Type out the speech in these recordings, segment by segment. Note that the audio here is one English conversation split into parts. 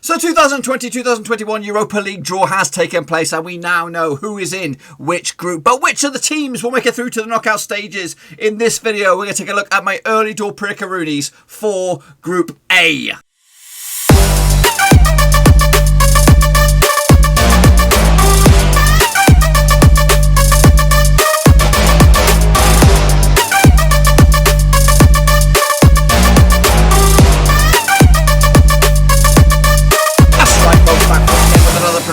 So 2020-2021 Europa League draw has taken place and we now know who is in which group. But which of the teams will make it through to the knockout stages? In this video, we're going to take a look at my early door predicoroonies for Group A.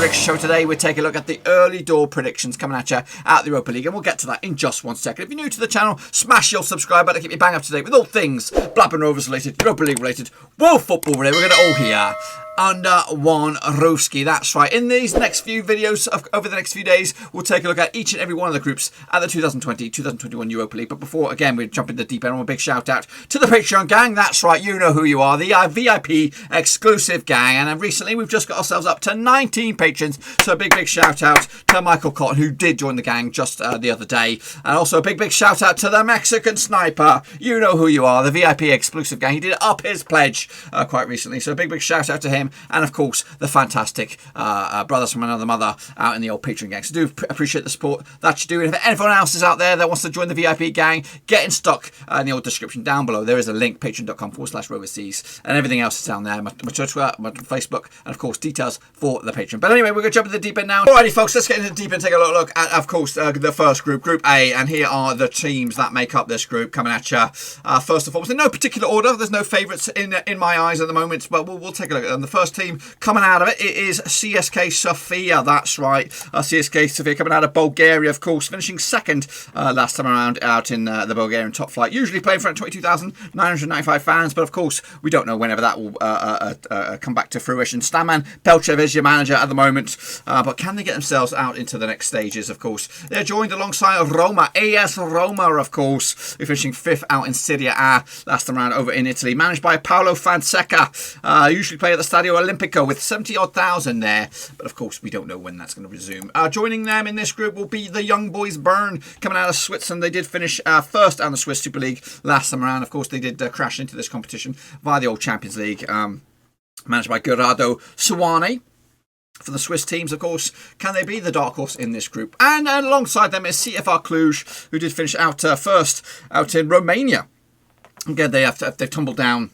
Show today, we'll take a look at the early door predictions coming at you at the Europa League, and we'll get to that in just 1 second. If you're new to the channel, smash your subscribe button to keep you bang up to date with all things Blackburn Rovers related, Europa League related, world football related. We're going to all hear under one Ruski. That's right. In these next few videos, over the next few days, we'll take a look at each and every one of the groups at the 2020-2021 Europa League. But before, again, we jump in the deep end, a big shout out to the Patreon gang. That's right. You know who you are. The VIP exclusive gang. And recently, we've just got ourselves up to 19 patrons. So a big shout out to Michael Cotton, who did join the gang just the other day. And also a big shout out to the Mexican Sniper. You know who you are. The VIP exclusive gang. He did up his pledge quite recently. So a big shout out to him. And of course, the fantastic brothers from another mother out in the old Patreon gang. So do appreciate the support that you do. And if anyone else is out there that wants to join the VIP gang, get in stock in the old description down below. There is a link, patreon.com/roverseas, and everything else is down there. My Twitter, my Facebook, and of course, details for the Patreon. But anyway, we're going to jump into the deep end now. Alrighty, folks, let's get into the deep end and take a look at, of course, the first group, Group A. And here are the teams that make up this group coming at you. First and foremost, in no particular order. There's no favourites in my eyes at the moment, but we'll take a look at them. The first team coming out of it is CSKA Sofia. That's right. CSKA Sofia coming out of Bulgaria, of course, finishing second last time around out in the Bulgarian top flight. Usually playing in front of 22,995 fans, but of course, we don't know whenever that will come back to fruition. Staman Pelchev is your manager at the moment, but can they get themselves out into the next stages, of course? They're joined alongside Roma, AS Roma, of course, who finishing fifth out in Serie A last time around over in Italy, managed by Paolo Fonseca. Usually play at the Stadio Olimpico with 70-odd thousand there, but of course we don't know when that's going to resume. Joining them in this group will be the Young Boys Bern, coming out of Switzerland. They did finish first out in the Swiss Super League last time around. Of course, they did crash into this competition via the old Champions League, managed by Gerardo Suwane. For the Swiss teams, of course, can they be the dark horse in this group? And alongside them is CFR Cluj, who did finish out first out in Romania. Again, they've tumbled down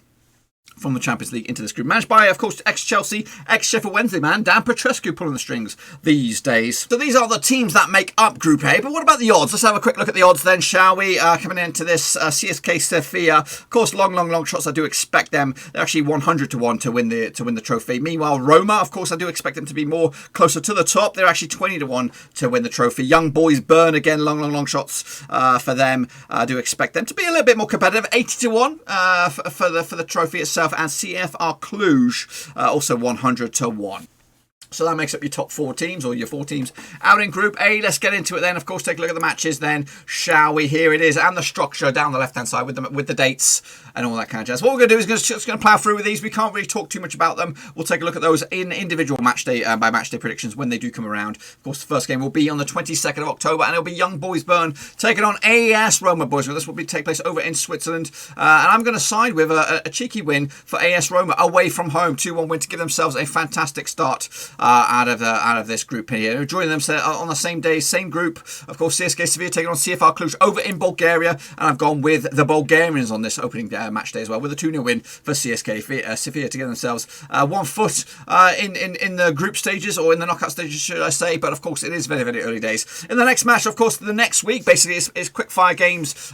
from the Champions League into this group, managed by, of course, ex-Chelsea, ex-Sheffield Wednesday man Dan Petrescu pulling the strings these days. So these are the teams that make up Group A. But what about the odds? Let's have a quick look at the odds then, shall we? Coming into this CSKA Sofia, of course, long shots. I do expect them. They're actually 100-1 to win the trophy. Meanwhile, Roma, of course, I do expect them to be more closer to the top. They're actually 20-1 to win the trophy. Young Boys Bern, again, long shots for them. I do expect them to be a little bit more competitive. 80-1 for the trophy itself. And CFR Cluj also 100-1. So that makes up your top four teams, or your four teams out in Group A. Let's get into it then. Of course, take a look at the matches then, shall we? Here it is, and the structure down the left-hand side with the dates and all that kind of jazz. What we're going to do is just going to plough through with these. We can't really talk too much about them. We'll take a look at those in individual match day by match day predictions when they do come around. Of course, the first game will be on the 22nd of October, and it'll be Young Boys Bern taking on AS Roma boys. This will take place over in Switzerland, and I'm going to side with a cheeky win for AS Roma away from home, 2-1 win to give themselves a fantastic start out of this group here. Joining them on the same day, same group, of course, CSKA Sofia taking on CFR Cluj over in Bulgaria, and I've gone with the Bulgarians on this opening match day as well, with a 2-0 win for CSKA Sofia to get themselves 1 foot in the group stages, or in the knockout stages, should I say. But of course, it is very early days. In the next match, of course, the next week basically is quick fire games.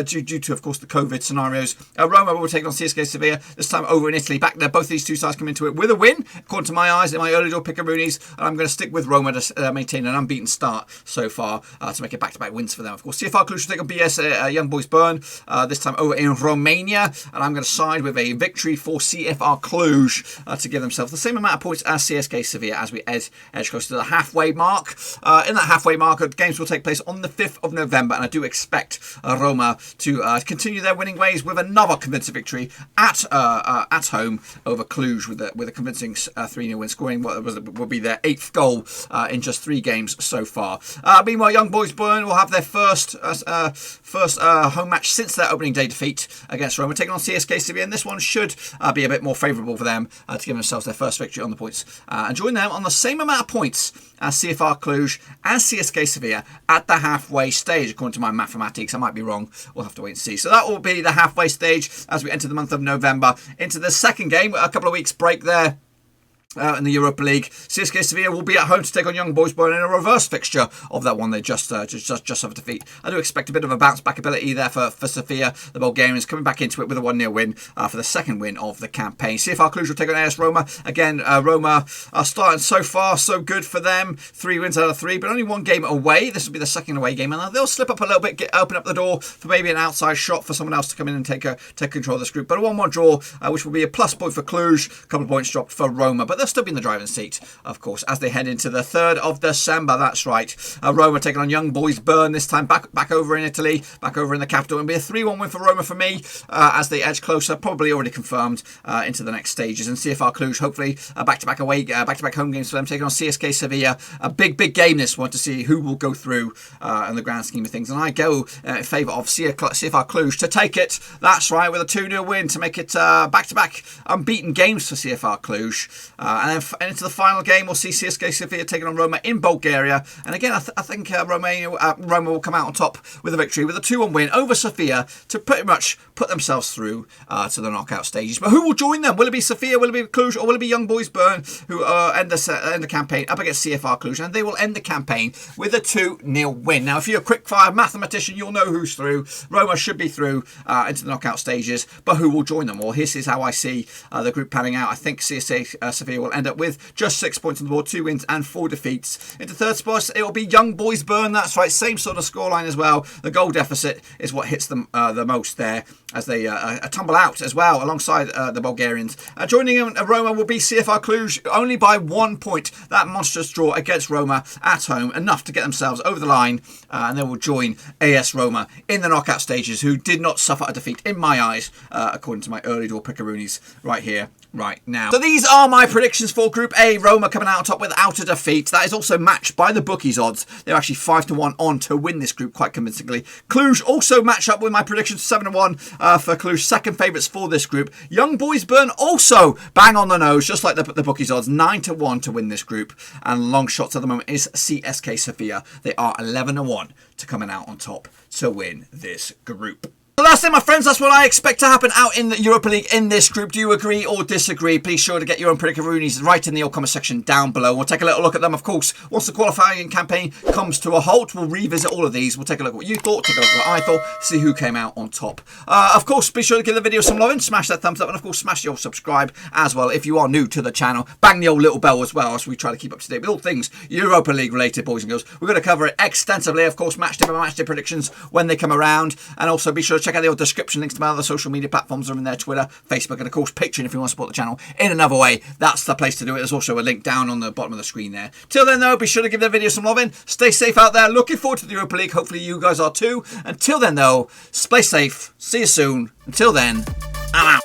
Due to, of course, the COVID scenarios. Roma will take on CSKA Sofia, this time over in Italy. Back there, both these two sides come into it with a win, according to my eyes, in my early door pickaroonies, and I'm going to stick with Roma to maintain an unbeaten start so far to make it back-to-back wins for them. Of course, CFR Cluj will take on BS Young Boys Bern, this time over in Romania, and I'm going to side with a victory for CFR Cluj to give themselves the same amount of points as CSKA Sofia as we edge close to the halfway mark. In that halfway mark, games will take place on the 5th of November, and I do expect Roma Roma to continue their winning ways with another convincing victory at home over Cluj with a convincing 3-0 win, scoring what will be their 8th goal in just 3 games so far. Meanwhile, Young Boys Bern will have their first home match since their opening day defeat against Roma, taking on CSKA Sofia, and this one should be a bit more favourable for them to give themselves their first victory on the points and join them on the same amount of points as CFR Cluj and CSKA Sofia at the halfway stage, according to my mathematics. I might be wrong. We'll have to wait and see. So that will be the halfway stage as we enter the month of November into the second game. A couple of weeks break there. In the Europa League, CSKA Sofia will be at home to take on Young Boys Bern in a reverse fixture of that one they just suffered defeat. I do expect a bit of a bounce back ability there for Sofia. The Bulgarians coming back into it with a 1-0 win for the second win of the campaign. CFR Cluj will take on AS Roma. Again, Roma are starting so far so good for them. 3 wins out of 3, but only 1 game away. This will be the second away game, and they'll slip up a little bit, open up the door for maybe an outside shot for someone else to come in and take control of this group. But a 1-1 draw, which will be a plus point for Cluj. A couple of points dropped for Roma, but they'll still be in the driving seat, of course, as they head into the 3rd of December. That's right. Roma taking on Young Boys Bern, this time back over in Italy, back over in the capital. It'll be a 3-1 win for Roma for me as they edge closer, probably already confirmed into the next stages. And CFR Cluj, hopefully, back-to-back home games for them, taking on CSKA Sofia. A big game this one to see who will go through in the grand scheme of things. And I go in favour of CFR Cluj to take it. That's right, with a 2-0 win to make it back-to-back unbeaten games for CFR Cluj. And then into the final game, we'll see CSKA Sofia taking on Roma in Bulgaria. And again, I think Roma will come out on top with a victory, with a 2-1 win over Sofia to pretty much put themselves through to the knockout stages. But who will join them? Will it be Sofia, will it be Cluj, or will it be Young Boys Bern who end the campaign up against CFR Cluj? And they will end the campaign with a 2-0 win. Now, if you're a quick-fire mathematician, you'll know who's through. Roma should be through into the knockout stages, but who will join them? Well, this is how I see the group panning out. I think CSKA Sofia will end up with just 6 points on the board, 2 wins and 4 defeats. Into third spot, it will be Young Boys Bern. That's right, same sort of scoreline as well. The goal deficit is what hits them the most there as they tumble out as well alongside the Bulgarians. Joining in Roma will be CFR Cluj, only by 1 point. That monstrous draw against Roma at home, enough to get themselves over the line, and they will join AS Roma in the knockout stages, who did not suffer a defeat in my eyes, according to my early door pickaroonies right here, right now. So these are my predictions for Group A. Roma coming out on top without a defeat. That is also matched by the bookies odds. They're actually 5-1 on to win this group quite convincingly. Cluj also match up with my predictions, 7-1 for Cluj, second favourites for this group. Young Boys Bern also bang on the nose, just like the bookies odds, 9-1 to win this group. And long shots at the moment is CSKA Sofia. They are 11-1 to coming out on top to win this group. So that's it, my friends. That's what I expect to happen out in the Europa League in this group. Do you agree or disagree? Please sure to get your own predictions right in the comment section down below. We'll take a little look at them, of course. Once the qualifying campaign comes to a halt, we'll revisit all of these. We'll take a look at what you thought, take a look at what I thought, see who came out on top. Of course, be sure to give the video some love and smash that thumbs up, and of course, smash your subscribe as well if you are new to the channel. Bang the old little bell as well, as we try to keep up to date with all things Europa League related, boys and girls. We're going to cover it extensively, of course, match day predictions when they come around, and also be sure to check out the old description links to my other social media platforms are in there, Twitter, Facebook, and of course Patreon if you want to support the channel in another way. That's the place to do it. There's also a link down on the bottom of the screen there. Till then though, be sure to give the video some loving. Stay safe out there. Looking forward to the Europa League. Hopefully you guys are too. Until then though, stay safe. See you soon. Until then, I'm out.